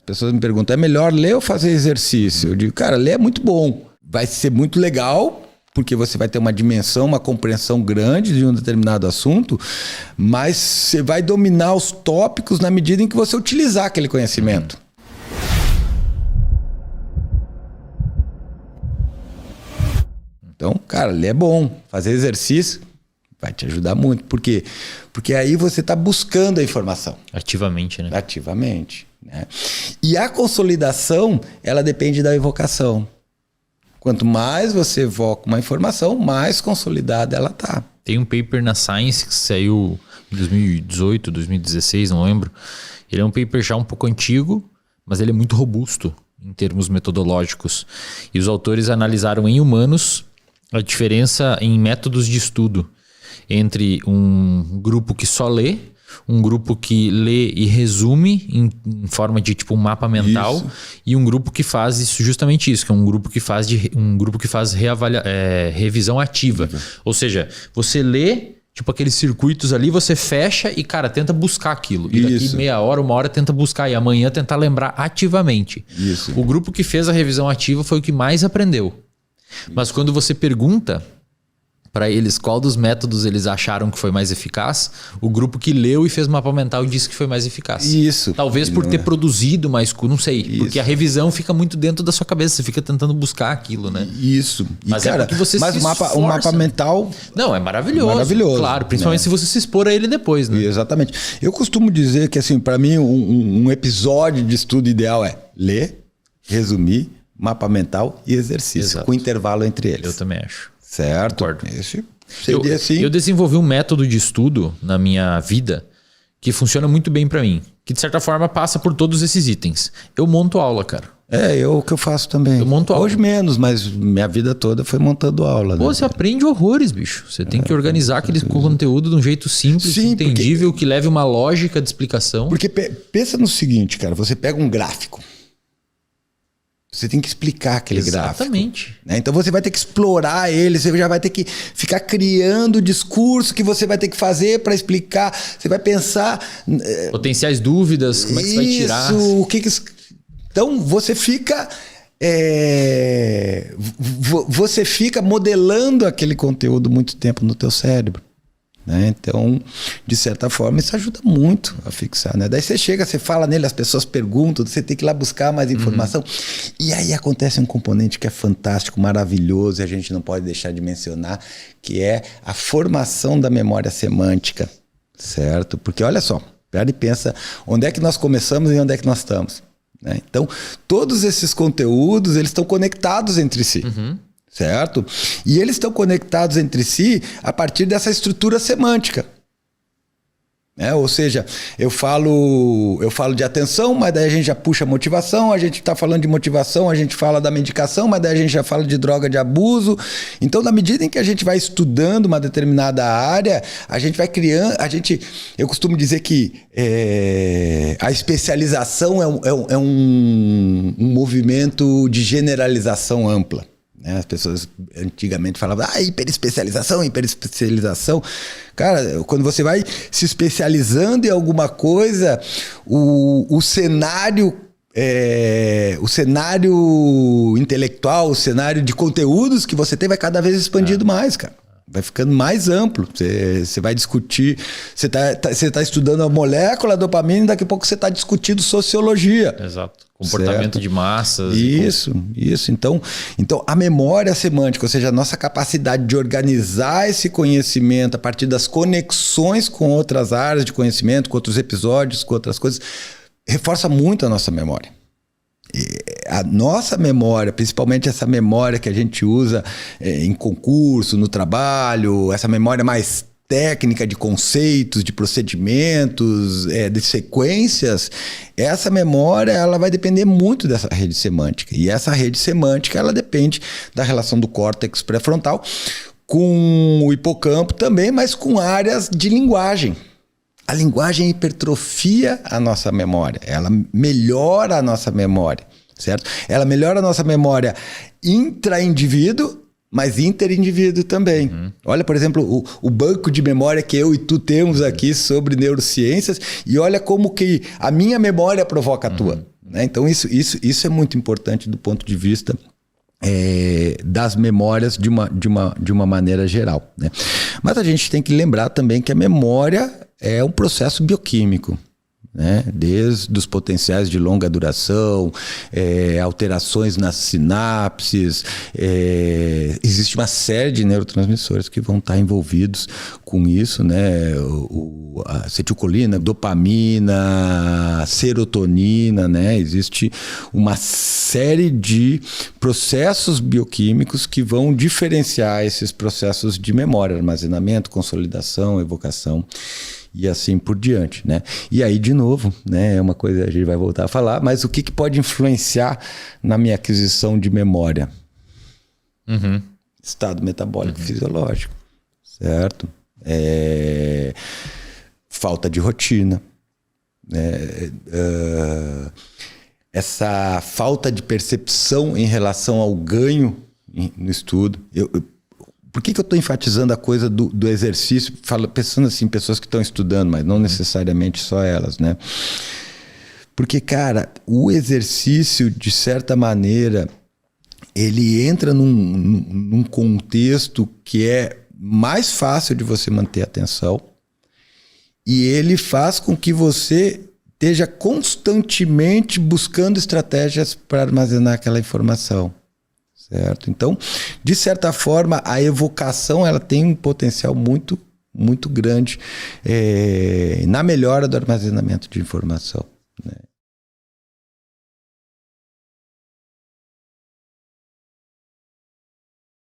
Pessoas me perguntam, é melhor ler ou fazer exercício? Eu digo, cara, ler é muito bom. Vai ser muito legal, porque você vai ter uma dimensão, uma compreensão grande de um determinado assunto, mas você vai dominar os tópicos na medida em que você utilizar aquele conhecimento. Então, cara, ler é bom. Fazer exercício vai te ajudar muito. Por quê? Porque aí você está buscando a informação. Ativamente, né? Ativamente. Né? E a consolidação, ela depende da evocação. Quanto mais você evoca uma informação, mais consolidada ela está. Tem um paper na Science que saiu em 2018, 2016, não lembro. Ele é um paper já um pouco antigo, mas ele é muito robusto em termos metodológicos. E os autores analisaram em humanos a diferença em métodos de estudo entre um grupo que só lê, um grupo que lê e resume em forma de tipo um mapa mental, isso. E um grupo que faz isso, justamente isso, que é um grupo que faz revisão ativa. Ou seja, você lê tipo aqueles circuitos ali, você fecha e, cara, tenta buscar aquilo. E daqui meia hora, uma hora, tenta buscar. E amanhã tentar lembrar ativamente. Isso. O grupo que fez a revisão ativa foi o que mais aprendeu. Mas quando você pergunta para eles qual dos métodos eles acharam que foi mais eficaz, o grupo que leu e fez mapa mental disse que foi mais eficaz. Isso. Talvez por ter produzido mais, não sei. Isso. Porque a revisão fica muito dentro da sua cabeça, você fica tentando buscar aquilo, né? Isso. E mas cara, é porque você se esforça. O mapa mental... Não, é maravilhoso. Maravilhoso. Claro, principalmente se você se expor a ele depois, né? Exatamente. Eu costumo dizer que, assim, para mim, um episódio de estudo ideal é ler, resumir, mapa mental e exercício. Exato. Com intervalo entre eles. Eu também acho. Certo? Concordo. Esse seria assim. Eu desenvolvi um método de estudo na minha vida que funciona muito bem para mim. Que de certa forma passa por todos esses itens. Eu monto aula, cara. O que eu faço também. Eu monto aula. Hoje menos, mas minha vida toda foi montando aula. Pô, né? você aprende horrores, bicho. Você tem que organizar aquele conteúdo de um jeito simples, Sim, entendível, que leve uma lógica de explicação. Porque pensa no seguinte, cara. Você pega um gráfico. Você tem que explicar aquele gráfico. Exatamente. Né? Então você vai ter que explorar ele, você já vai ter que ficar criando o discurso que você vai ter que fazer para explicar. Você vai pensar... Potenciais dúvidas, como é que você vai tirar? Então você fica... Você fica modelando aquele conteúdo muito tempo no teu cérebro. Né? Então, de certa forma, isso ajuda muito a fixar. Né? Daí você chega, você fala nele, as pessoas perguntam, você tem que ir lá buscar mais informação. E aí acontece um componente que é fantástico, maravilhoso, e a gente não pode deixar de mencionar, que é a formação da memória semântica. Certo? Porque olha só, pera e pensa, onde é que nós começamos e onde é que nós estamos? Né? Então, todos esses conteúdos, eles estão conectados entre si. Certo? E eles estão conectados entre si a partir dessa estrutura semântica. Ou seja, eu falo de atenção, mas daí a gente já puxa motivação, a gente está falando de motivação, a gente fala da medicação, mas daí a gente já fala de droga de abuso. Então, na medida em que a gente vai estudando uma determinada área, a gente vai criando... Eu costumo dizer que a especialização é um movimento de generalização ampla. As pessoas antigamente falavam hiperespecialização. Cara, quando você vai se especializando em alguma coisa, o cenário intelectual, o cenário de conteúdos que você tem vai cada vez expandindo mais, cara. Vai ficando mais amplo. Você vai discutir... Você tá estudando a molécula da dopamina e daqui a pouco você está discutindo sociologia. Exato. Comportamento de massas. Isso. Então, a memória semântica, ou seja, a nossa capacidade de organizar esse conhecimento a partir das conexões com outras áreas de conhecimento, com outros episódios, com outras coisas, reforça muito a nossa memória. A nossa memória, principalmente essa memória que a gente usa em concurso, no trabalho, essa memória mais técnica de conceitos, de procedimentos, de sequências, essa memória ela vai depender muito dessa rede semântica. E essa rede semântica ela depende da relação do córtex pré-frontal com o hipocampo também, mas com áreas de linguagem. A linguagem hipertrofia a nossa memória, ela melhora a nossa memória, certo? Ela melhora a nossa memória intra-indivíduo, mas interindivíduo também. Olha, por exemplo, o banco de memória que eu e tu temos aqui sobre neurociências e olha como que a minha memória provoca a tua. né? Então isso é muito importante do ponto de vista das memórias de uma maneira geral, né? Mas a gente tem que lembrar também que a memória é um processo bioquímico, né? Desde os potenciais de longa duração, alterações nas sinapses, existe uma série de neurotransmissores que vão estar envolvidos com isso, né? A acetilcolina, dopamina, serotonina, né? Existe uma série de processos bioquímicos que vão diferenciar esses processos de memória, armazenamento, consolidação, evocação e assim por diante, né? E aí, de novo, né, é uma coisa que a gente vai voltar a falar, mas o que pode influenciar na minha aquisição de memória? Estado metabólico fisiológico, certo? Falta de rotina, né? Essa falta de percepção em relação ao ganho no estudo. Por que eu estou enfatizando a coisa do exercício? Pensando assim, pessoas que estão estudando, mas não necessariamente só elas, né? Porque, cara, o exercício, de certa maneira, ele entra num contexto que é mais fácil de você manter a atenção e ele faz com que você esteja constantemente buscando estratégias para armazenar aquela informação. Certo? Então, de certa forma, a evocação ela tem um potencial muito, muito grande na melhora do armazenamento de informação, né?